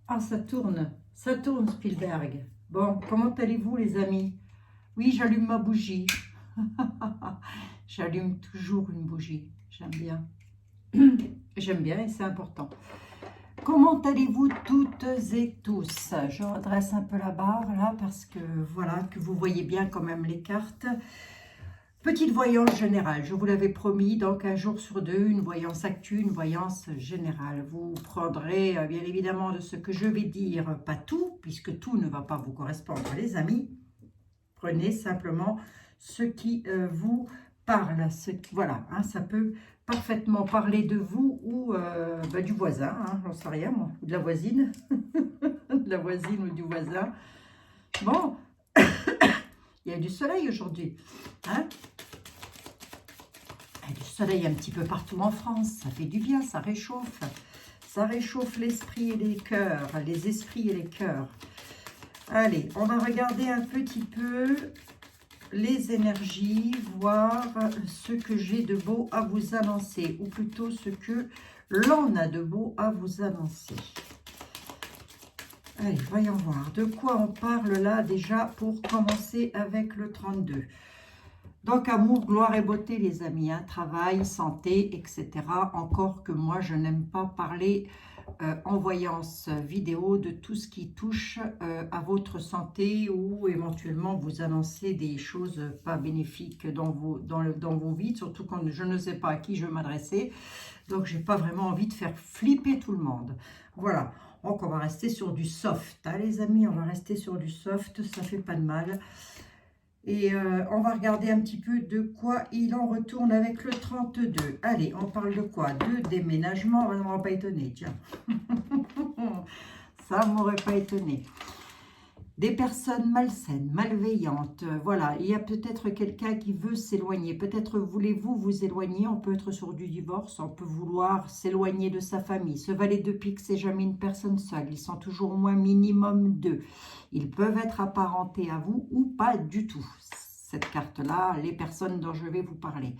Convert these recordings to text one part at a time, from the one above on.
Ah, ça tourne Spielberg. Bon, comment allez-vous les amis? Oui, j'allume ma bougie. J'allume toujours une bougie, j'aime bien. J'aime bien et c'est important. Comment allez-vous toutes et tous? Je redresse un peu la barre là parce que voilà, que vous voyez bien quand même les cartes. Petite voyance générale, je vous l'avais promis, donc un jour sur deux, une voyance actu, une voyance générale. Vous prendrez bien évidemment de ce que je vais dire, pas tout, puisque tout ne va pas vous correspondre, les amis. Prenez simplement ce qui vous parle. Voilà, hein, ça peut parfaitement parler de vous ou du voisin, hein, j'en sais rien moi, ou de la voisine, de la voisine ou du voisin. Bon, il y a du soleil aujourd'hui, hein? Il y a du soleil un petit peu partout en France, ça fait du bien, ça réchauffe. Ça réchauffe l'esprit et les cœurs, les esprits et les cœurs. Allez, on va regarder un petit peu les énergies, voir ce que j'ai de beau à vous annoncer, ou plutôt ce que l'on a de beau à vous annoncer. Allez, voyons voir. De quoi on parle là déjà pour commencer avec le 32. Donc, amour, gloire et beauté, les amis, hein, travail, santé, etc. Encore que moi, je n'aime pas parler en voyance vidéo de tout ce qui touche à votre santé ou éventuellement vous annoncer des choses pas bénéfiques dans vos vies, surtout quand je ne sais pas à qui je m'adresser. Donc, j'ai pas vraiment envie de faire flipper tout le monde. Voilà, donc on va rester sur du soft, hein, les amis, on va rester sur du soft, ça fait pas de mal. Et on va regarder un petit peu de quoi il en retourne avec le 32. Allez, on parle de quoi? De déménagement. Ça ne m'aurait pas étonné, tiens. Ça ne m'aurait pas étonné. Des personnes malsaines, malveillantes. Voilà, il y a peut-être quelqu'un qui veut s'éloigner. Peut-être voulez-vous vous éloigner. On peut être sur du divorce. On peut vouloir s'éloigner de sa famille. Ce valet de pique, c'est jamais une personne seule. Ils sont toujours au moins minimum deux. Ils peuvent être apparentés à vous ou pas du tout. Cette carte-là, les personnes dont je vais vous parler.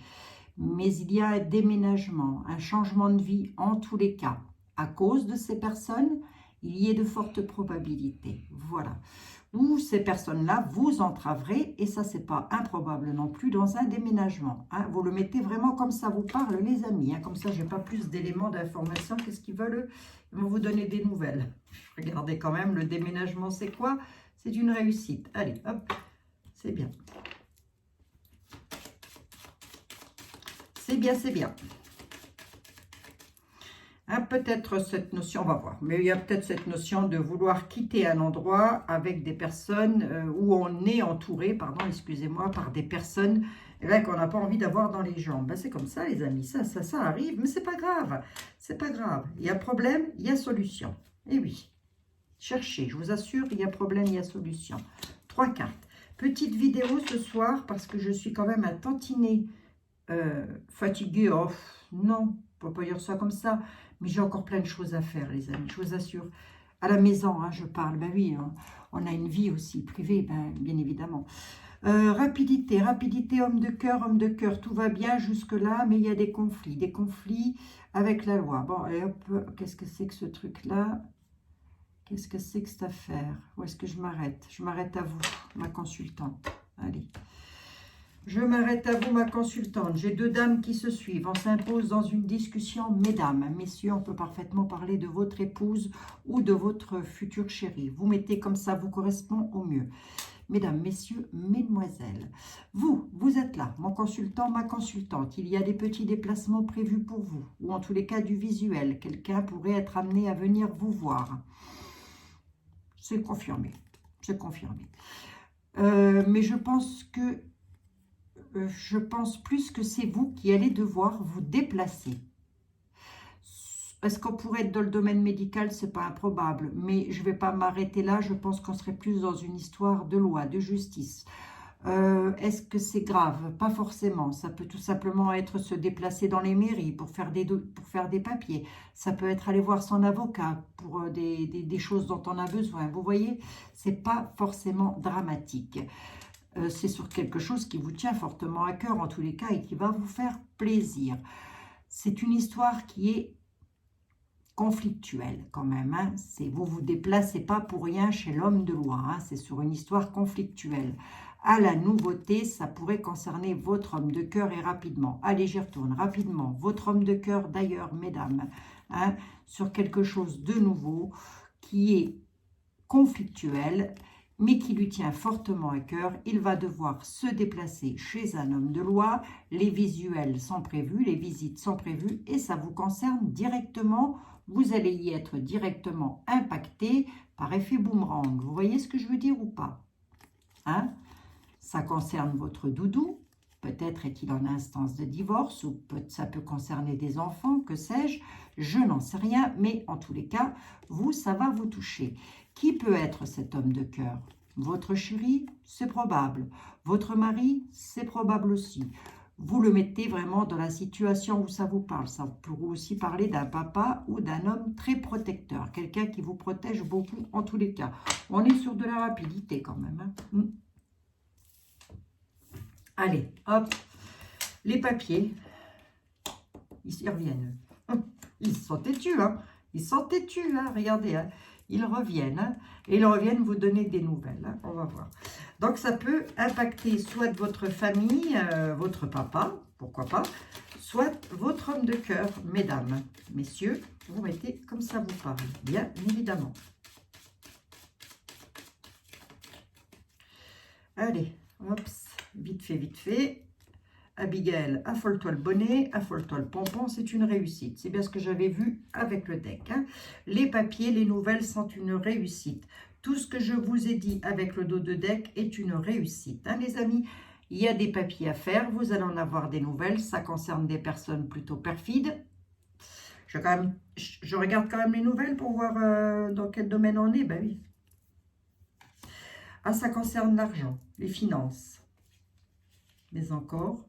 Mais il y a un déménagement, un changement de vie en tous les cas. À cause de ces personnes, il y a de fortes probabilités. Voilà. Ou ces personnes-là vous entraverez, et ça, c'est pas improbable non plus, dans un déménagement. Hein. Vous le mettez vraiment comme ça vous parle, les amis. Hein. Comme ça, j'ai pas plus d'éléments d'information. Qu'est-ce qu'ils veulent? Ils vont vous donner des nouvelles. Regardez quand même, le déménagement, c'est quoi? C'est une réussite. Allez, hop, c'est bien. C'est bien, c'est bien. Hein, peut-être cette notion, on va voir, mais il y a peut-être cette notion de vouloir quitter un endroit avec des personnes où on est entouré, pardon, excusez-moi, par des personnes qu'on n'a pas envie d'avoir dans les jambes. Ben, c'est comme ça, les amis, ça arrive, mais c'est pas grave, c'est pas grave. Il y a problème, il y a solution. Et oui, cherchez, je vous assure, il y a problème, il y a solution. 3 cartes. Petite vidéo ce soir, parce que je suis quand même un tantinet fatiguée. Oh, non, on peut pas dire ça comme ça. Mais j'ai encore plein de choses à faire, les amis, je vous assure. À la maison, hein, je parle. Ben oui, hein, on a une vie aussi privée, ben, bien évidemment. Rapidité, homme de cœur, tout va bien jusque-là, mais il y a des conflits avec la loi. Bon, allez hop, qu'est-ce que c'est que ce truc-là? Qu'est-ce que c'est que cette affaire? Où est-ce que je m'arrête? Je m'arrête à vous, ma consultante. Allez. Je m'arrête à vous, ma consultante. J'ai 2 dames qui se suivent. On s'impose dans une discussion, mesdames. Messieurs, on peut parfaitement parler de votre épouse ou de votre futur chéri. Vous mettez comme ça vous correspond au mieux. Mesdames, messieurs, mesdemoiselles, vous êtes là, mon consultant, ma consultante. Il y a des petits déplacements prévus pour vous, ou en tous les cas du visuel. Quelqu'un pourrait être amené à venir vous voir. C'est confirmé, c'est confirmé. Mais je pense plus que c'est vous qui allez devoir vous déplacer. Est-ce qu'on pourrait être dans le domaine médical? C'est pas improbable, mais je ne vais pas m'arrêter là. Je pense qu'on serait plus dans une histoire de loi, de justice. Est-ce que c'est grave? Pas forcément. Ça peut tout simplement être se déplacer dans les mairies pour faire des papiers. Ça peut être aller voir son avocat pour des choses dont on a besoin. Vous voyez, c'est pas forcément dramatique. C'est sur quelque chose qui vous tient fortement à cœur en tous les cas et qui va vous faire plaisir. C'est une histoire qui est conflictuelle quand même. Hein. Vous ne vous déplacez pas pour rien chez l'homme de loi. Hein. C'est sur une histoire conflictuelle. À la nouveauté, ça pourrait concerner votre homme de cœur et rapidement. Allez, j'y retourne rapidement. Votre homme de cœur d'ailleurs, mesdames, hein, sur quelque chose de nouveau qui est conflictuel, mais qui lui tient fortement à cœur. Il va devoir se déplacer chez un homme de loi. Les visuels sont prévus, les visites sont prévues et ça vous concerne directement. Vous allez y être directement impacté par effet boomerang. Vous voyez ce que je veux dire ou pas? Hein? Ça concerne votre doudou. Peut-être est-il en instance de divorce ou ça peut concerner des enfants, que sais-je. Je n'en sais rien, mais en tous les cas, vous, ça va vous toucher. Qui peut être cet homme de cœur? Votre chéri, c'est probable. Votre mari, c'est probable aussi. Vous le mettez vraiment dans la situation où ça vous parle. Ça pourrait aussi parler d'un papa ou d'un homme très protecteur. Quelqu'un qui vous protège beaucoup en tous les cas. On est sur de la rapidité quand même. Hein. Allez, hop. Les papiers, ils y reviennent. Ils sont têtus, hein. Ils sont têtus, hein. Regardez, hein. Ils reviennent, hein. Et ils reviennent vous donner des nouvelles, hein. On va voir. Donc, ça peut impacter soit votre famille, votre papa, pourquoi pas, soit votre homme de cœur, mesdames, messieurs. Vous mettez comme ça vous parle, bien évidemment. Allez, hop, vite fait, vite fait. Abigail, affole-toi le bonnet, affole-toi le pompon, c'est une réussite. C'est bien ce que j'avais vu avec le deck. Hein. Les papiers, les nouvelles sont une réussite. Tout ce que je vous ai dit avec le dos de deck est une réussite. Hein, les amis, il y a des papiers à faire, vous allez en avoir des nouvelles. Ça concerne des personnes plutôt perfides. Je regarde quand même les nouvelles pour voir dans quel domaine on est. Ben oui. Ah, ça concerne l'argent, les finances. Mais encore,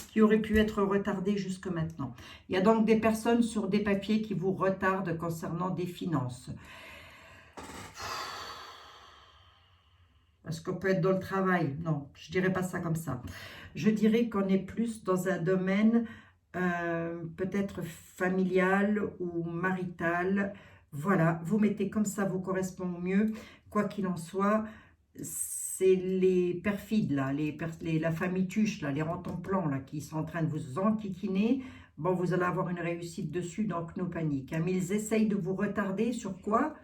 qui aurait pu être retardé jusque maintenant. Il y a donc des personnes sur des papiers qui vous retardent concernant des finances. Est-ce qu'on peut être dans le travail? Non, je ne dirais pas ça comme ça. Je dirais qu'on est plus dans un domaine peut-être familial ou marital. Voilà, vous mettez comme ça vous correspond mieux. Quoi qu'il en soit, c'est les perfides, là, la famille Tuche, là, les rantanplans, là, qui sont en train de vous enquiquiner. Bon, vous allez avoir une réussite dessus, donc no panique. Hein. Mais ils essayent de vous retarder sur quoi?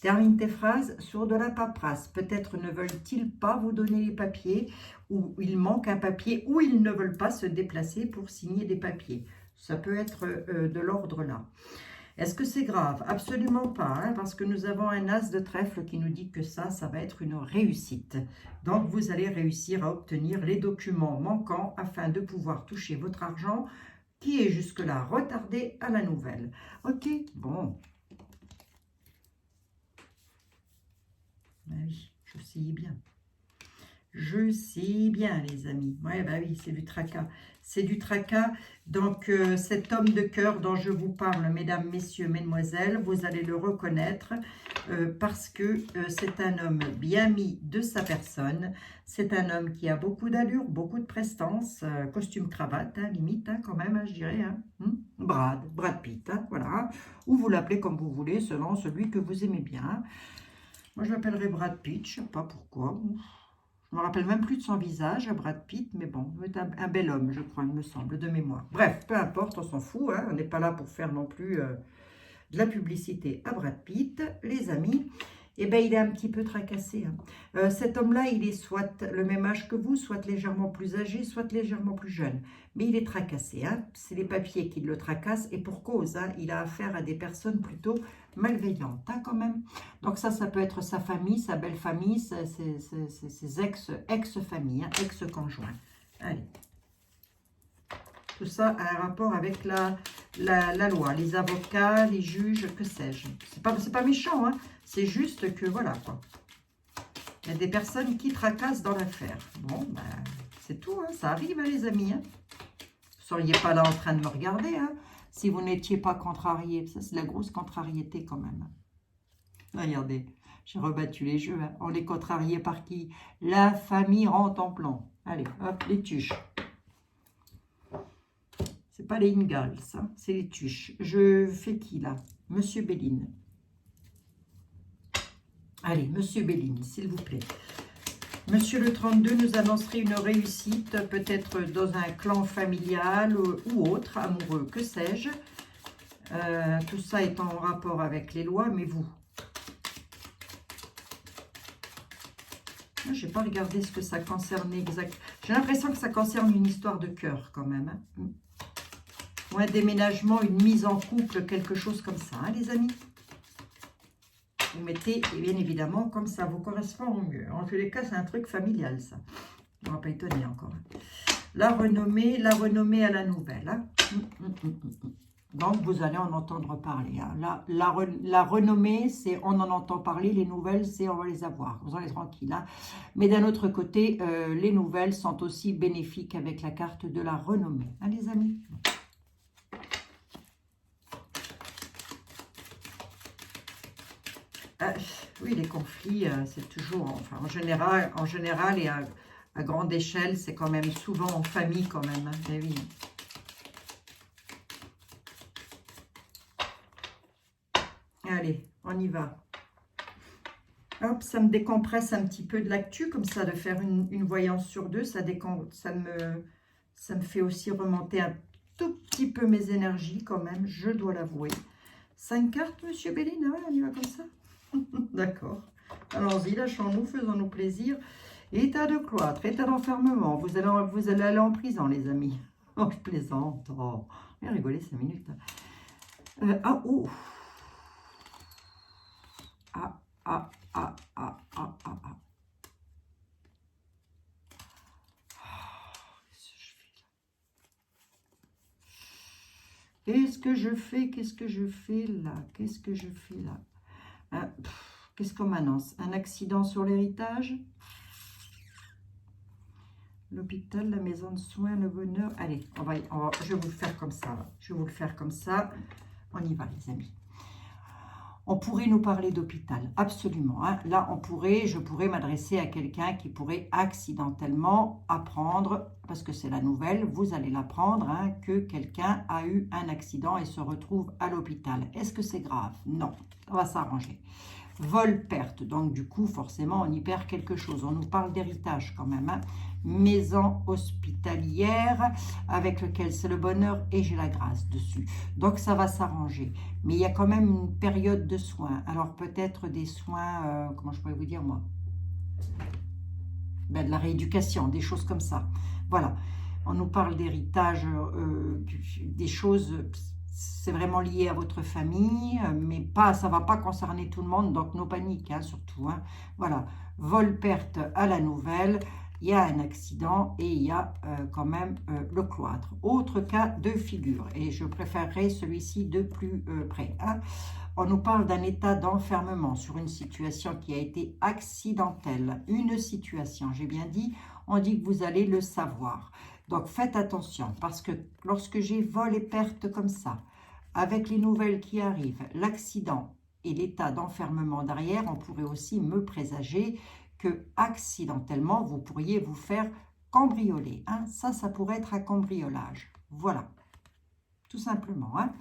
Termine tes phrases, sur de la paperasse. Peut-être ne veulent-ils pas vous donner les papiers, ou il manque un papier, ou ils ne veulent pas se déplacer pour signer des papiers. Ça peut être de l'ordre là. Est-ce que c'est grave? Absolument pas, hein, parce que nous avons un as de trèfle qui nous dit que ça va être une réussite. Donc, vous allez réussir à obtenir les documents manquants afin de pouvoir toucher votre argent qui est jusque-là retardé à la nouvelle. Ok, bon. Ben oui, je sais bien. Je sais bien, les amis. Ouais, bah oui, c'est du tracas. C'est du tracas. Donc, cet homme de cœur dont je vous parle, mesdames, messieurs, mesdemoiselles, vous allez le reconnaître parce que c'est un homme bien mis de sa personne. C'est un homme qui a beaucoup d'allure, beaucoup de prestance, costume cravate, hein, limite, hein, quand même, hein, je dirais. Hein. Brad Pitt, hein, voilà. Ou vous l'appelez comme vous voulez, selon celui que vous aimez bien. Hein. Moi, je l'appellerai Brad Pitt, je ne sais pas pourquoi. Je ne me rappelle même plus de son visage, Brad Pitt, mais bon, c'est un bel homme, je crois, il me semble, de mémoire. Bref, peu importe, on s'en fout, hein, on n'est pas là pour faire non plus de la publicité à Brad Pitt, les amis. Eh bien, il est un petit peu tracassé. Hein. Cet homme-là, il est soit le même âge que vous, soit légèrement plus âgé, soit légèrement plus jeune. Mais il est tracassé. Hein. C'est les papiers qui le tracassent et pour cause. Hein, il a affaire à des personnes plutôt malveillantes, hein, quand même. Donc ça peut être sa famille, sa belle famille, ses ex-familles, hein, ex-conjoints. Allez. Tout ça a un rapport avec la loi, les avocats, les juges, que sais-je. C'est pas méchant, hein. C'est juste que, voilà, quoi. Il y a des personnes qui tracassent dans l'affaire. Bon, ben, c'est tout, hein. Ça arrive, hein, les amis. Hein. Vous ne seriez pas là en train de me regarder, hein, si vous n'étiez pas contrarié. Ça, c'est la grosse contrariété, quand même. Regardez, j'ai rebattu les jeux. Hein. On est contrarié par qui? La famille Rantanplan. Allez, hop, les tuches. C'est pas les Ingalls, ça, c'est les tuches. Je fais qui, là? Monsieur Béline. Allez, Monsieur Béline, s'il vous plaît. Monsieur le 32 nous annoncerait une réussite, peut-être dans un clan familial ou autre, amoureux, que sais-je. Tout ça est en rapport avec les lois, mais vous? Je n'ai pas regardé ce que ça concernait exactement. J'ai l'impression que ça concerne une histoire de cœur quand même. Hein. Ou un déménagement, une mise en couple, quelque chose comme ça, hein, les amis. Vous mettez, bien évidemment, comme ça vous correspond au mieux. En tous les cas, c'est un truc familial, ça. On ne va pas étonner encore. La renommée à la nouvelle. Hein. Donc, vous allez en entendre parler. Hein. La renommée, c'est on en entend parler. Les nouvelles, c'est on va les avoir. Vous en êtes tranquille. Hein. Mais d'un autre côté, les nouvelles sont aussi bénéfiques avec la carte de la renommée. Hein, les amis? Oui, les conflits, c'est toujours, enfin, en général et à grande échelle, c'est quand même souvent en famille quand même. Hein. Mais oui. Allez, on y va. Hop, ça me décompresse un petit peu de l'actu, comme ça, de faire une voyance sur deux. Ça me fait aussi remonter un tout petit peu mes énergies quand même, je dois l'avouer. 5 cartes, Monsieur Béline, on y va comme ça. D'accord. Allons-y, lâchons-nous, faisons-nous plaisir. État de cloître, état d'enfermement. Vous allez aller en prison, les amis. Oh, je plaisante. Oh, j'ai rigolé 5 minutes. Ah, oh. Ah, ah, ah, ah, ah, ah, ah. Qu'est-ce que je fais? Qu'est-ce que je fais là? Qu'est-ce que je fais là? Hein, qu'est-ce qu'on m'annonce? Un accident sur l'héritage? L'hôpital, la maison de soins, le bonheur. Allez, je vais vous le faire comme ça. Là. Je vais vous le faire comme ça. On y va, les amis. On pourrait nous parler d'hôpital, absolument. Hein. Là, je pourrais m'adresser à quelqu'un qui pourrait accidentellement apprendre, parce que c'est la nouvelle, vous allez l'apprendre, hein, que quelqu'un a eu un accident et se retrouve à l'hôpital. Est-ce que c'est grave? Non, on va s'arranger. Vol-perte, donc du coup, forcément, on y perd quelque chose. On nous parle d'héritage quand même. Hein. Maison hospitalière avec lequel c'est le bonheur et j'ai la grâce dessus. Donc, ça va s'arranger. Mais il y a quand même une période de soins. Alors, peut-être des soins, comment je pourrais vous dire, moi? De la rééducation, des choses comme ça. Voilà. On nous parle d'héritage, des choses... C'est vraiment lié à votre famille, mais ça ne va pas concerner tout le monde, donc no panique, hein, surtout. Hein. Voilà, vol-perte à la nouvelle, il y a un accident et il y a quand même le cloître. Autre cas de figure, et je préférerais celui-ci de plus près. Hein. On nous parle d'un état d'enfermement sur une situation qui a été accidentelle. Une situation, j'ai bien dit, on dit que vous allez le savoir. Donc, faites attention, parce que lorsque j'ai vol et perte comme ça, avec les nouvelles qui arrivent, l'accident et l'état d'enfermement derrière, on pourrait aussi me présager que, accidentellement, vous pourriez vous faire cambrioler. Hein. Ça pourrait être un cambriolage. Voilà, tout simplement. Hein.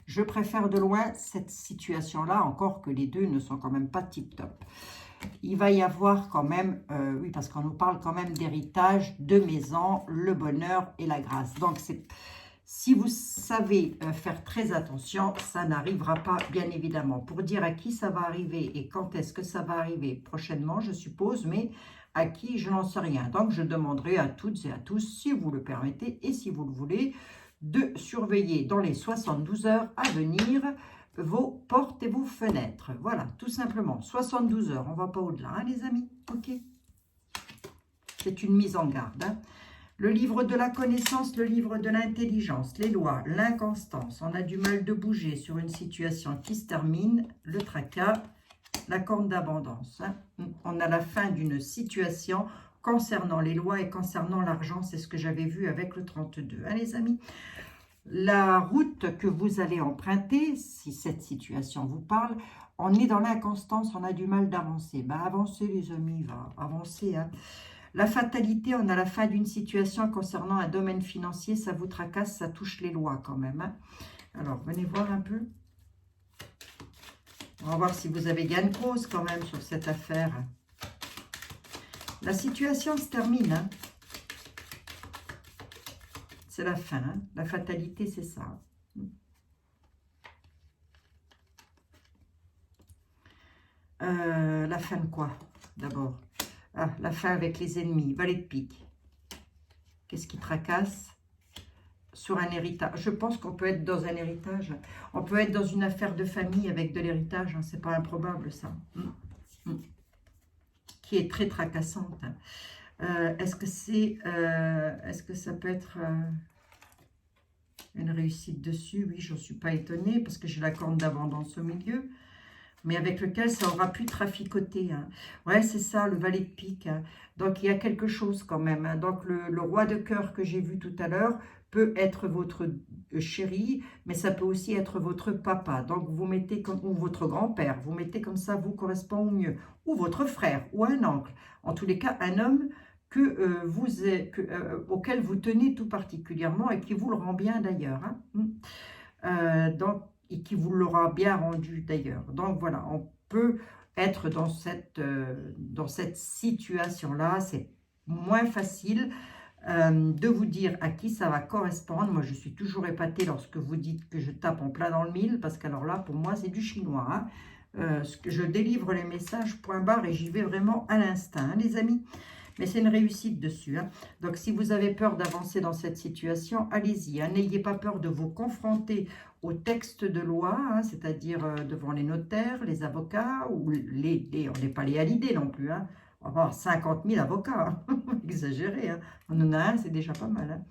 Je préfère de loin cette situation-là, encore que les deux ne sont quand même pas tip-top. Il va y avoir quand même, oui, parce qu'on nous parle quand même d'héritage, de maison, le bonheur et la grâce. Donc, si vous savez faire très attention, ça n'arrivera pas, bien évidemment. Pour dire à qui ça va arriver et quand est-ce que ça va arriver prochainement, je suppose, mais à qui, je n'en sais rien. Donc, je demanderai à toutes et à tous, si vous le permettez et si vous le voulez, de surveiller dans les 72 heures à venir vos portes et vos fenêtres. Voilà, tout simplement. 72 heures, on ne va pas au-delà, hein, les amis. Ok. C'est une mise en garde. Hein. Le livre de la connaissance, le livre de l'intelligence, les lois, l'inconstance. On a du mal de bouger sur une situation qui se termine. Le tracas, la corne d'abondance. Hein. On a la fin d'une situation concernant les lois et concernant l'argent. C'est ce que j'avais vu avec le 32. Hein, les amis. La route que vous allez emprunter, si cette situation vous parle, on est dans l'inconstance, on a du mal d'avancer. Ben, avancez les amis, va avancer. Hein. La fatalité, on a la fin d'une situation concernant un domaine financier. Ça vous tracasse, ça touche les lois quand même. Hein. Alors, venez voir un peu. On va voir si vous avez gain de cause quand même sur cette affaire. La situation se termine. Hein. C'est la fin. Hein. La fatalité, c'est ça. La fin de quoi, d'abord? Ah, la fin avec les ennemis. Valet de pique. Qu'est-ce qui tracasse? Sur un héritage. Je pense qu'on peut être dans un héritage. On peut être dans une affaire de famille avec de l'héritage. Hein. C'est pas improbable, ça. Qui est très tracassante. Est-ce que ça peut être une réussite dessus? Oui, je ne suis pas étonnée parce que j'ai la corne d'abondance au milieu. Mais avec lequel ça aura pu traficoter. Hein. Ouais, c'est ça, le valet de pique. Hein. Donc, il y a quelque chose quand même. Hein. Donc, le roi de cœur que j'ai vu tout à l'heure peut être votre chéri, mais ça peut aussi être votre papa. Donc, vous mettez comme, ou votre grand-père. Vous mettez comme ça, vous correspond au mieux. Ou votre frère, ou un oncle. En tous les cas, un homme auquel vous tenez tout particulièrement et qui vous le rend bien d'ailleurs. Hein. Donc, et qui vous l'aura bien rendu d'ailleurs. Donc voilà, on peut être dans cette situation-là. C'est moins facile de vous dire à qui ça va correspondre. Moi, je suis toujours épatée lorsque vous dites que je tape en plein dans le mille, parce qu'alors là, pour moi, c'est du chinois. Hein. Je délivre les messages point barre et j'y vais vraiment à l'instinct, hein, les amis. Mais c'est une réussite dessus. Hein. Donc, si vous avez peur d'avancer dans cette situation, allez-y. Hein. N'ayez pas peur de vous confronter au texte de loi, hein, c'est-à-dire devant les notaires, les avocats, ou on n'est pas les halidés non plus. Hein. On va avoir 50 000 avocats. Hein. Exagéré. Hein. On en a un, c'est déjà pas mal. Hein.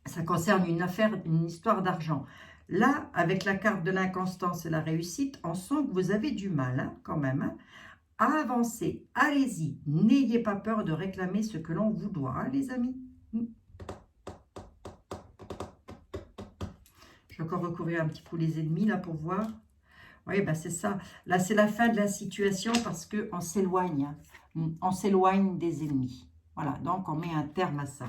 Ça concerne une affaire, une histoire d'argent. Là, avec la carte de l'inconstance et la réussite, on sent que vous avez du mal, hein, quand même. Hein. À avancer, allez-y, n'ayez pas peur de réclamer ce que l'on vous doit, hein, les amis. Je vais encore recouvrir un petit coup les ennemis, là, pour voir. Oui, ben c'est ça. Là, c'est la fin de la situation parce qu'on s'éloigne. Hein. On s'éloigne des ennemis. Voilà, donc on met un terme à ça.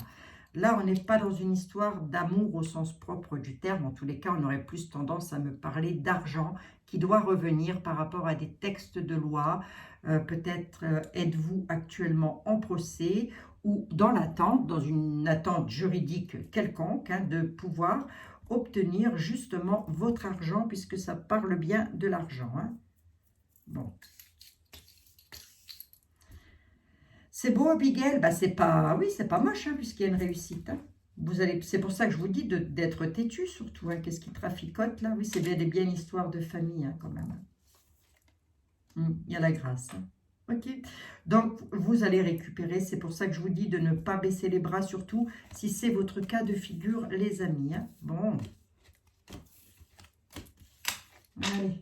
Là, on n'est pas dans une histoire d'amour au sens propre du terme. En tous les cas, on aurait plus tendance à me parler d'argent qui doit revenir par rapport à des textes de loi. Peut-être êtes-vous actuellement en procès ou dans l'attente, dans une attente juridique quelconque, hein, de pouvoir obtenir justement votre argent, puisque ça parle bien de l'argent. Hein. Bon. C'est beau, Abigail? Ben, c'est pas, oui, c'est pas moche, hein, puisqu'il y a une réussite. Hein. C'est pour ça que je vous dis d'être têtu, surtout. Hein. Qu'est-ce qui traficote, là? Oui, c'est bien une histoire de famille, hein, quand même. Il y a la grâce. Hein. Ok, donc vous allez récupérer, c'est pour ça que je vous dis de ne pas baisser les bras, surtout si c'est votre cas de figure, les amis. Hein. Bon. Allez,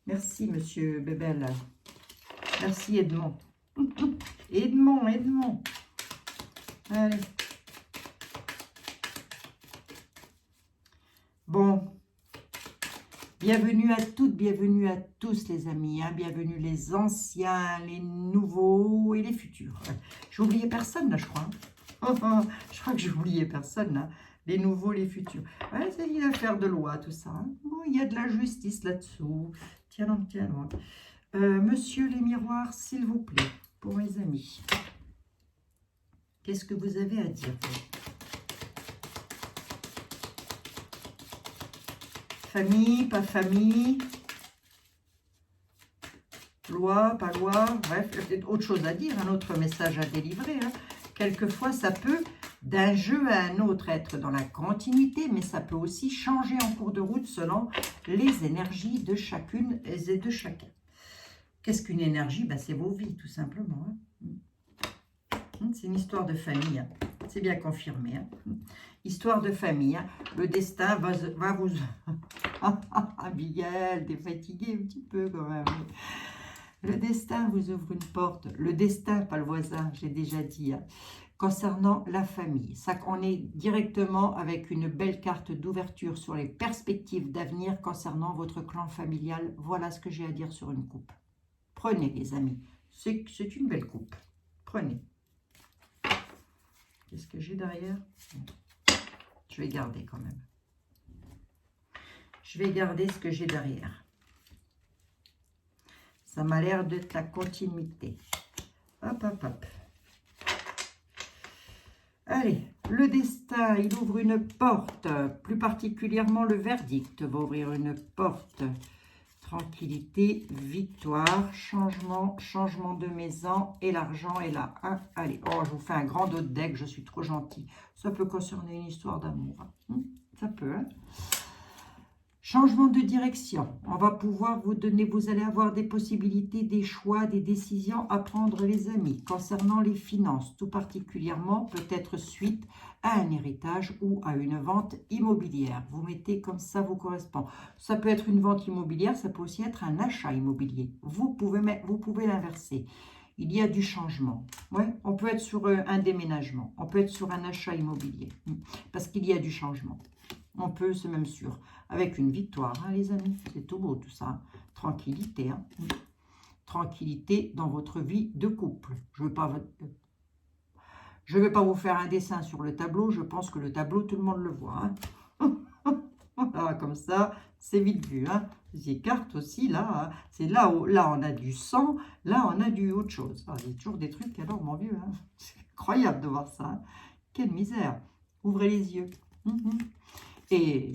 merci monsieur Bébel. Merci Edmond. Edmond. Allez. Bon. Bienvenue à toutes, bienvenue à tous les amis, hein. Bienvenue les anciens, les nouveaux et les futurs. J'ai oublié personne là, je crois. Je crois que j'ai oublié personne là. Les nouveaux, les futurs. Ouais, c'est une affaire de loi tout ça. Hein. Bon, il y a de la justice là-dessous. Tiens donc. Monsieur les miroirs, s'il vous plaît, pour mes amis. Qu'est-ce que vous avez à dire? Famille, pas famille, loi, pas loi, bref, il y a peut-être autre chose à dire, un autre message à délivrer. Hein. Quelquefois, ça peut, d'un jeu à un autre, être dans la continuité, mais ça peut aussi changer en cours de route selon les énergies de chacune et de chacun. Qu'est-ce qu'une énergie? Ben, c'est vos vies, tout simplement. Hein. C'est une histoire de famille, hein. C'est bien confirmé. Hein. Histoire de famille, hein. Le destin va vous... Abigail, t'es fatiguée un petit peu quand même. Le destin vous ouvre une porte. Le destin, pas le voisin, j'ai déjà dit. Hein. Concernant la famille, ça, on est directement avec une belle carte d'ouverture sur les perspectives d'avenir concernant votre clan familial. Voilà ce que j'ai à dire sur une coupe. Prenez les amis, c'est une belle coupe. Prenez. Qu'est-ce que j'ai derrière? Je vais garder quand même. Je vais garder ce que j'ai derrière. Ça m'a l'air d'être la continuité. Hop, hop, hop. Allez, le destin, il ouvre une porte, plus particulièrement le verdict va ouvrir une porte. Tranquillité, victoire, changement, changement de maison et l'argent est là. Hein. Allez, oh, je vous fais un grand dos de deck, je suis trop gentil. Ça peut concerner une histoire d'amour. Hein. Ça peut, hein. Changement de direction. On va pouvoir vous donner, vous allez avoir des possibilités, des choix, des décisions à prendre, les amis. Concernant les finances, tout particulièrement, peut-être suite à un héritage ou à une vente immobilière. Vous mettez comme ça vous correspond. Ça peut être une vente immobilière, ça peut aussi être un achat immobilier. Vous pouvez l'inverser. Il y a du changement. Ouais, on peut être sur un déménagement. On peut être sur un achat immobilier. Parce qu'il y a du changement. On peut, c'est même sûr. Avec une victoire, hein, les amis. C'est tout beau, tout ça. Tranquillité. Hein. Tranquillité dans votre vie de couple. Je ne vais pas vous faire un dessin sur le tableau. Je pense que le tableau, tout le monde le voit. Hein. Voilà, comme ça, c'est vite vu. Hein. Les cartes aussi, là. Hein. C'est là où là, on a du sang. Là, on a du autre chose. Ah, il y a toujours des trucs, alors, mon vieux. Hein. C'est incroyable de voir ça. Hein. Quelle misère. Ouvrez les yeux. Et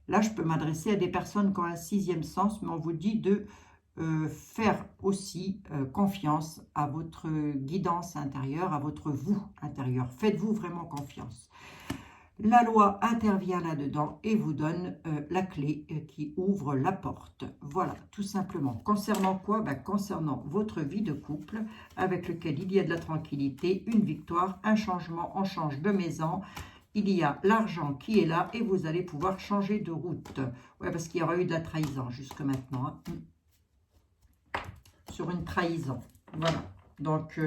là, je peux m'adresser à des personnes qui ont un sixième sens, mais on vous dit de faire aussi confiance à votre guidance intérieure, à votre vous intérieur. Faites-vous vraiment confiance. La loi intervient là-dedans et vous donne la clé qui ouvre la porte. Voilà, tout simplement. Concernant quoi? Concernant votre vie de couple, avec lequel il y a de la tranquillité, une victoire, un changement, on change de maison. Il y a l'argent qui est là et vous allez pouvoir changer de route. Ouais, parce qu'il y aura eu de la trahison jusque maintenant. Hein. Sur une trahison. Voilà. Donc,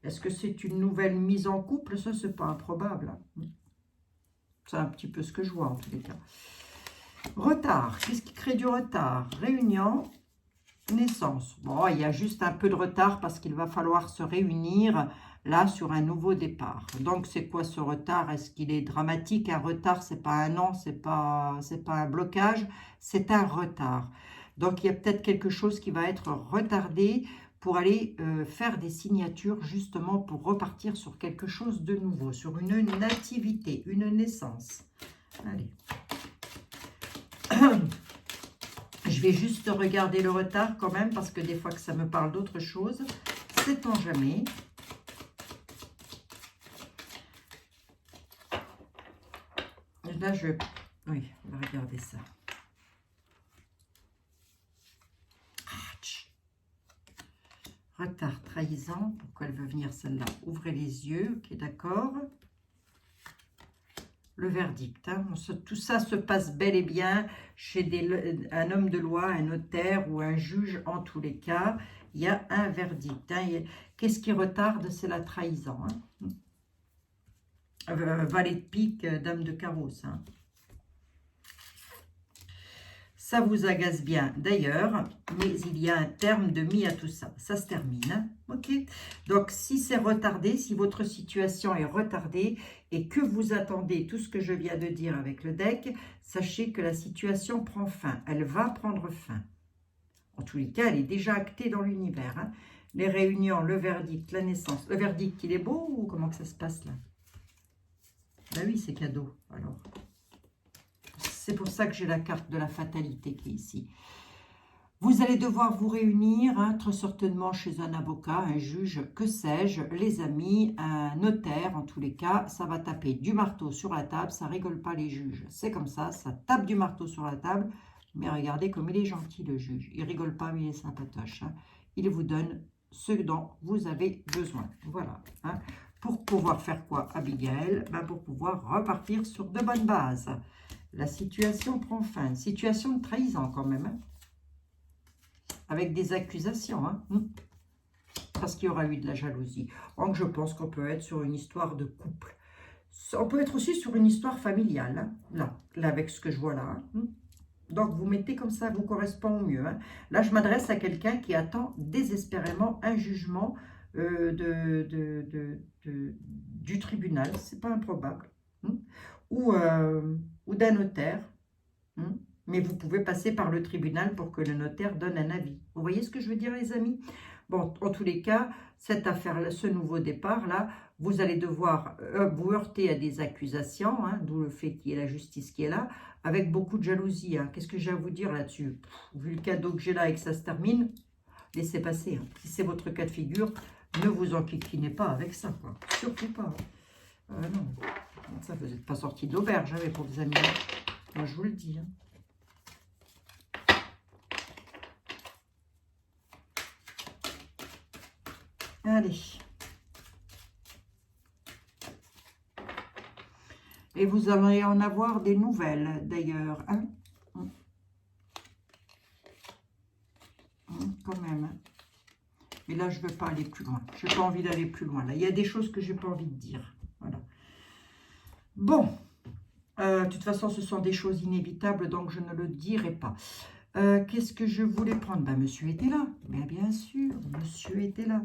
est-ce que c'est une nouvelle mise en couple? Ça, c'est pas improbable. C'est un petit peu ce que je vois en tous les cas. Retard. Qu'est-ce qui crée du retard? Réunion, naissance. Bon, il y a juste un peu de retard parce qu'il va falloir se réunir là sur un nouveau départ. Donc c'est quoi ce retard? Est-ce qu'il est dramatique? Un retard, c'est pas un non, c'est pas un blocage, c'est un retard. Donc il y a peut-être quelque chose qui va être retardé pour aller faire des signatures justement pour repartir sur quelque chose de nouveau, sur une nativité, une naissance. Allez. Je vais juste regarder le retard quand même parce que des fois que ça me parle d'autre chose, sait-on jamais. Là, oui, on va regarder ça. Retard, trahison. Pourquoi elle veut venir celle-là? Ouvrez les yeux, ok, d'accord. Le verdict. Hein. Tout ça se passe bel et bien chez un homme de loi, un notaire ou un juge. En tous les cas, il y a un verdict. Hein. Qu'est-ce qui retarde? C'est la trahison. Hein. Valet de pique, dame de carreau, hein. Ça vous agace bien d'ailleurs, mais il y a un terme de mis à tout ça. Ça se termine, hein. Ok. Donc, si c'est retardé, si votre situation est retardée et que vous attendez tout ce que je viens de dire avec le deck, sachez que la situation prend fin. Elle va prendre fin. En tous les cas, elle est déjà actée dans l'univers. Hein. Les réunions, le verdict, la naissance. Le verdict, il est beau ou comment que ça se passe là? Ben oui, c'est cadeau, alors. C'est pour ça que j'ai la carte de la fatalité qui est ici. Vous allez devoir vous réunir, hein, très certainement chez un avocat, un juge, que sais-je, les amis, un notaire, en tous les cas. Ça va taper du marteau sur la table, ça rigole pas les juges. C'est comme ça tape du marteau sur la table. Mais regardez comme il est gentil, le juge. Il rigole pas, mais il est sympatoche. Hein. Il vous donne ce dont vous avez besoin. Voilà. Hein. Pour pouvoir faire quoi, Abigail? Pour pouvoir repartir sur de bonnes bases. La situation prend fin. Une situation de trahison quand même. Hein. Avec des accusations. Hein. Parce qu'il y aura eu de la jalousie. Donc je pense qu'on peut être sur une histoire de couple. On peut être aussi sur une histoire familiale. Hein. Là, avec ce que je vois là. Hein. Donc vous mettez comme ça, vous correspond au mieux. Hein. Là, je m'adresse à quelqu'un qui attend désespérément un jugement du tribunal, c'est pas improbable, hein, ou d'un notaire, hein. Mais vous pouvez passer par le tribunal pour que le notaire donne un avis. Vous voyez ce que je veux dire, les amis? Bon, en tous les cas, cette affaire, ce nouveau départ-là, vous allez devoir vous heurter à des accusations, hein, d'où le fait qu'il y ait la justice qui est là, avec beaucoup de jalousie, hein. Qu'est-ce que j'ai à vous dire là-dessus? Vu le cadeau que j'ai là et que ça se termine, laissez passer, hein. Si c'est votre cas de figure, ne vous enquiquinez pas avec ça, quoi. Surtout pas, hein. Non, ça, vous n'êtes pas sorti de l'auberge, hein, mes pauvres amis. Moi, je vous le dis, hein. Allez. Et vous allez en avoir des nouvelles, d'ailleurs, hein. Quand même, hein. Mais là, je ne veux pas aller plus loin. Je n'ai pas envie d'aller plus loin. Là, il y a des choses que je n'ai pas envie de dire. Voilà. Bon. De toute façon, ce sont des choses inévitables, donc je ne le dirai pas. Qu'est-ce que je voulais prendre? Ben, monsieur était là. Mais bien sûr, monsieur était là.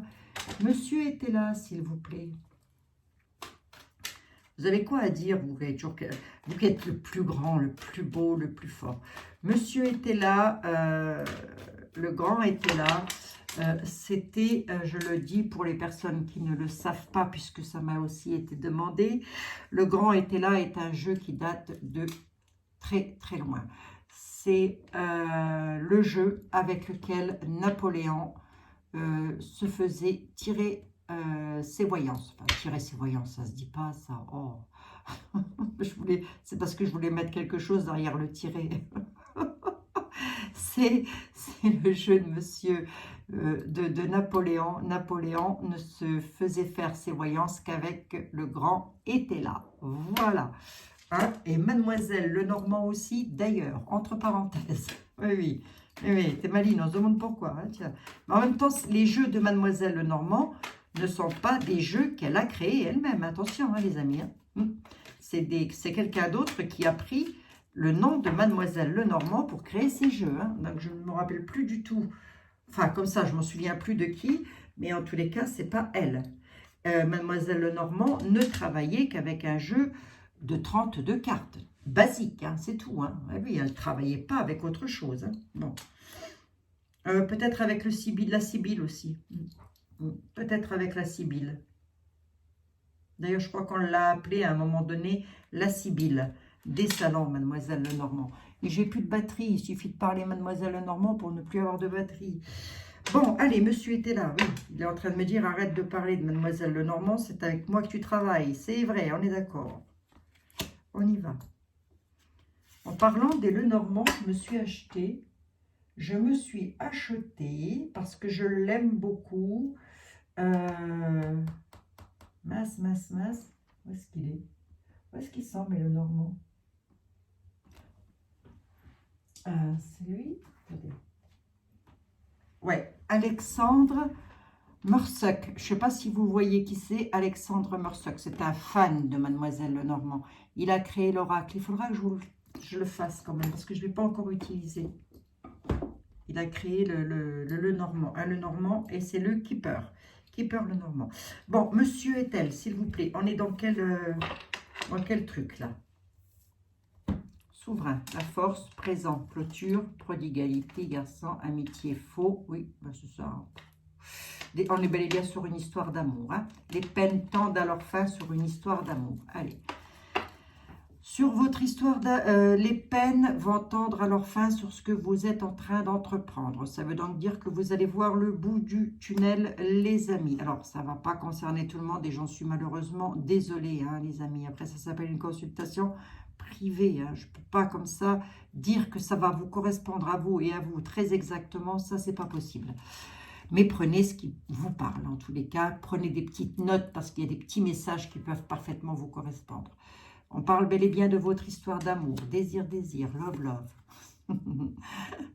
Monsieur était là, s'il vous plaît. Vous avez quoi à dire, vous qui êtes le plus grand, le plus beau, le plus fort? Monsieur était là, le grand était là. C'était, je le dis pour les personnes qui ne le savent pas, puisque ça m'a aussi été demandé, le grand était là est un jeu qui date de très très loin. C'est le jeu avec lequel Napoléon se faisait tirer ses voyances. Enfin, tirer ses voyances, ça se dit pas ça. Oh. C'est parce que je voulais mettre quelque chose derrière le tirer. C'est le jeu de monsieur de Napoléon. Napoléon ne se faisait faire ses voyances qu'avec le grand était là. Voilà. Hein? Et Mademoiselle Lenormand aussi, d'ailleurs, entre parenthèses. Oui, oui. Oui, t'es maline, on se demande pourquoi. Hein, tiens. Mais en même temps, les jeux de Mademoiselle Lenormand ne sont pas des jeux qu'elle a créés elle-même. Attention, hein, les amis. Hein. C'est quelqu'un d'autre qui a pris le nom de Mademoiselle Lenormand pour créer ces jeux. Hein. Donc, je ne me rappelle plus du tout. Enfin, comme ça, je ne m'en souviens plus de qui. Mais en tous les cas, ce n'est pas elle. Mademoiselle Lenormand ne travaillait qu'avec un jeu de 32 cartes. Basique, hein, c'est tout. Hein. Et oui, elle ne travaillait pas avec autre chose. Hein. Bon. Peut-être avec la Sibylle aussi. Peut-être avec la Sibylle. D'ailleurs, je crois qu'on l'a appelée à un moment donné la Sibylle des salons, Mademoiselle Lenormand. Et j'ai plus de batterie, il suffit de parler Mademoiselle Lenormand pour ne plus avoir de batterie. Bon, allez, monsieur était là, oui. Il est en train de me dire, arrête de parler de Mademoiselle Lenormand, c'est avec moi que tu travailles. C'est vrai, on est d'accord. On y va. En parlant des Lenormand, je me suis acheté, parce que je l'aime beaucoup, mince, où est-ce qu'il est? Où est-ce qu'il sent, mais le Normand? C'est lui? Attendez. Ouais, Alexandre Meursac. Je ne sais pas si vous voyez qui c'est, Alexandre Meursac. C'est un fan de Mademoiselle Lenormand. Il a créé l'oracle. Il faudra que je le fasse quand même, parce que je ne l'ai pas encore utilisé. Il a créé le Lenormand. Un Lenormand, et c'est le Keeper. Keeper Lenormand. Bon, monsieur est-elle, s'il vous plaît. On est dans quel truc, là? Souverain, la force, présent, clôture, prodigalité, garçon, amitié, faux. Oui, ben c'est ça. On est bel et bien sur une histoire d'amour. Hein. Les peines tendent à leur fin sur une histoire d'amour. Allez. Sur votre histoire, les peines vont tendre à leur fin sur ce que vous êtes en train d'entreprendre. Ça veut donc dire que vous allez voir le bout du tunnel, les amis. Alors, ça ne va pas concerner tout le monde et j'en suis malheureusement désolée, hein, les amis. Après, ça s'appelle une consultation privée. Hein. Je ne peux pas comme ça dire que ça va vous correspondre à vous et à vous très exactement. Ça, c'est pas possible. Mais prenez ce qui vous parle en tous les cas. Prenez des petites notes parce qu'il y a des petits messages qui peuvent parfaitement vous correspondre. On parle bel et bien de votre histoire d'amour. Désir, désir, love, love.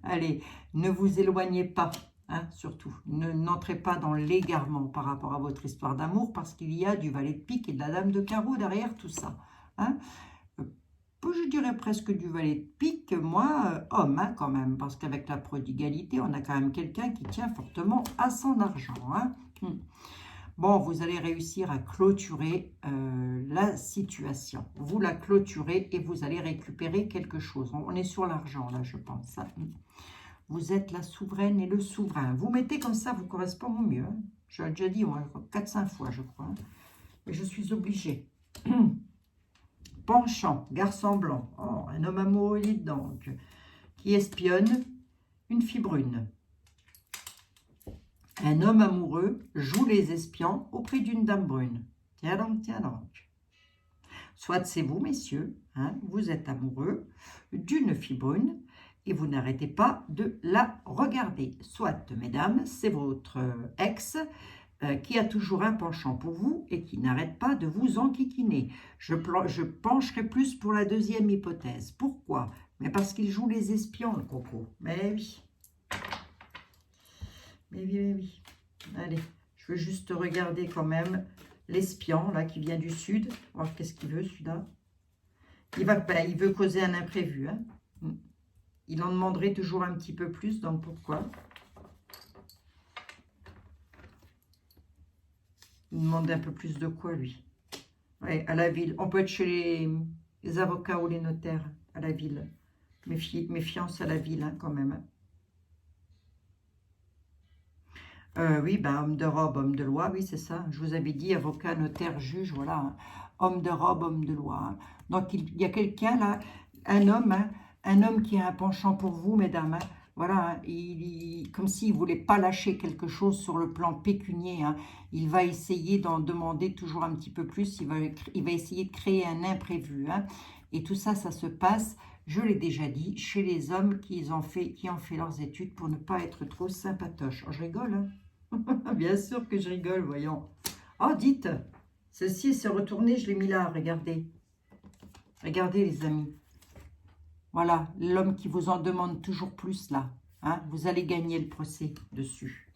Allez, ne vous éloignez pas, hein, surtout. N'entrez pas dans l'égarement par rapport à votre histoire d'amour parce qu'il y a du valet de pique et de la dame de carreau derrière tout ça. Hein. je dirais presque du valet de pique, moi, homme, hein, quand même, parce qu'avec la prodigalité, on a quand même quelqu'un qui tient fortement à son argent. Hein. Bon, vous allez réussir à clôturer la situation. Vous la clôturez et vous allez récupérer quelque chose. On est sur l'argent, là, je pense. Hein. Vous êtes la souveraine et le souverain. Vous mettez comme ça, vous correspond au mieux. Hein. Je l'ai déjà dit, 4-5 fois, je crois. Hein. Et je suis obligée. Penchant, garçon blanc. Oh, un homme amoureux, donc. Qui espionne une fille brune. Un homme amoureux joue les espions auprès d'une dame brune. Tiens donc, tiens donc. Soit c'est vous, messieurs, hein, vous êtes amoureux d'une fille brune et vous n'arrêtez pas de la regarder. Soit, mesdames, c'est votre ex qui a toujours un penchant pour vous et qui n'arrête pas de vous enquiquiner. Je pencherai plus pour la deuxième hypothèse. Pourquoi? Mais parce qu'il joue les espions, le coco. Mais oui. Mais oui, mais oui. Allez, je veux juste regarder quand même l'espion, là, qui vient du sud. Voir qu'est-ce qu'il veut, celui-là. Il veut causer un imprévu. Hein. Il en demanderait toujours un petit peu plus, donc pourquoi? Il demande un peu plus de quoi, lui? Oui, à la ville. On peut être chez les avocats ou les notaires, à la ville. Méfiance à la ville, hein, quand même. Oui, ben, homme de robe, homme de loi, oui, c'est ça. Je vous avais dit avocat, notaire, juge, voilà. Hein. Homme de robe, homme de loi. Hein. Donc, il y a quelqu'un là, un homme qui a un penchant pour vous, mesdames. Hein. Voilà, hein, comme s'il ne voulait pas lâcher quelque chose sur le plan pécunier. Hein. Il va essayer d'en demander toujours un petit peu plus. Il va essayer de créer un imprévu. Hein. Et tout ça, ça se passe, je l'ai déjà dit, chez les hommes qui ont fait leurs études pour ne pas être trop sympatoches. Oh, je rigole, hein. Bien sûr que je rigole, voyons. Oh, dites, ceci s'est retourné, je l'ai mis là, regardez. Regardez, les amis. Voilà, l'homme qui vous en demande toujours plus, là. Hein, vous allez gagner le procès dessus.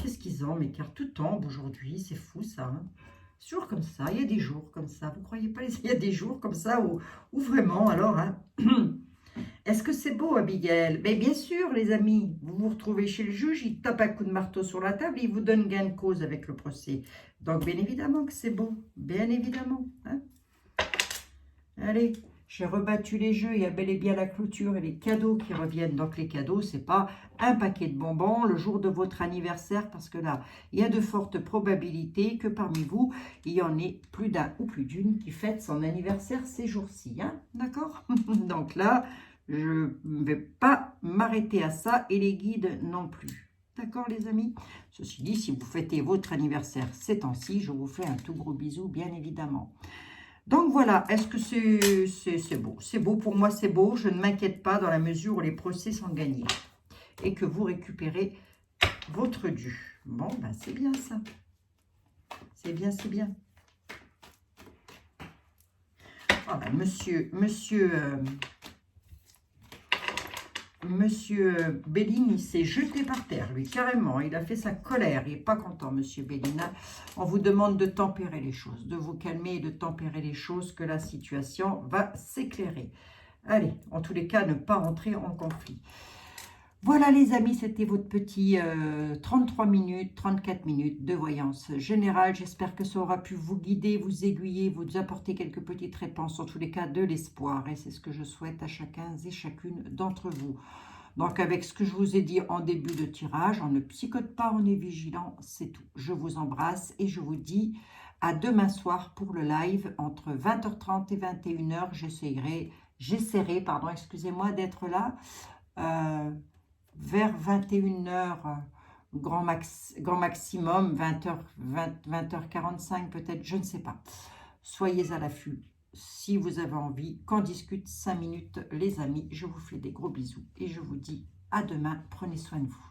Qu'est-ce qu'ils ont, mes cartes? Tout tombe aujourd'hui, c'est fou, ça. Hein. C'est toujours comme ça, il y a des jours comme ça. Vous croyez pas, il y a des jours comme ça où vraiment, alors... Hein, est-ce que c'est beau, Abigail? Mais bien sûr, les amis, vous vous retrouvez chez le juge, il tape un coup de marteau sur la table, il vous donne gain de cause avec le procès. Donc, bien évidemment que c'est beau, bien évidemment. Hein. Allez, j'ai rebattu les jeux, il y a bel et bien la clôture et les cadeaux qui reviennent. Donc, les cadeaux, c'est pas un paquet de bonbons le jour de votre anniversaire, parce que là, il y a de fortes probabilités que parmi vous, il y en ait plus d'un ou plus d'une qui fête son anniversaire ces jours-ci. Hein. D'accord? Donc là... je ne vais pas m'arrêter à ça et les guides non plus. D'accord, les amis? Ceci dit, si vous fêtez votre anniversaire ces temps-ci, je vous fais un tout gros bisou, bien évidemment. Donc voilà, est-ce que c'est beau? C'est beau, pour moi c'est beau. Je ne m'inquiète pas dans la mesure où les procès sont gagnés. Et que vous récupérez votre dû. Bon, ben c'est bien ça. C'est bien, c'est bien. Ah ben, Monsieur Béline, il s'est jeté par terre, lui, carrément. Il a fait sa colère. Il n'est pas content, Monsieur Béline. On vous demande de tempérer les choses, de vous calmer et de tempérer les choses, que la situation va s'éclairer. Allez, en tous les cas, ne pas rentrer en conflit. Voilà, les amis, c'était votre petit 33 minutes, 34 minutes de voyance générale. J'espère que ça aura pu vous guider, vous aiguiller, vous apporter quelques petites réponses, en tous les cas de l'espoir. Et c'est ce que je souhaite à chacun et chacune d'entre vous. Donc, avec ce que je vous ai dit en début de tirage, on ne psychote pas, on est vigilant, c'est tout. Je vous embrasse et je vous dis à demain soir pour le live entre 20h30 et 21h. J'essaierai, excusez-moi, d'être là. Vers 21h, grand maximum, 20h45 peut-être, je ne sais pas. Soyez à l'affût si vous avez envie qu'on discute 5 minutes, les amis. Je vous fais des gros bisous et je vous dis à demain. Prenez soin de vous.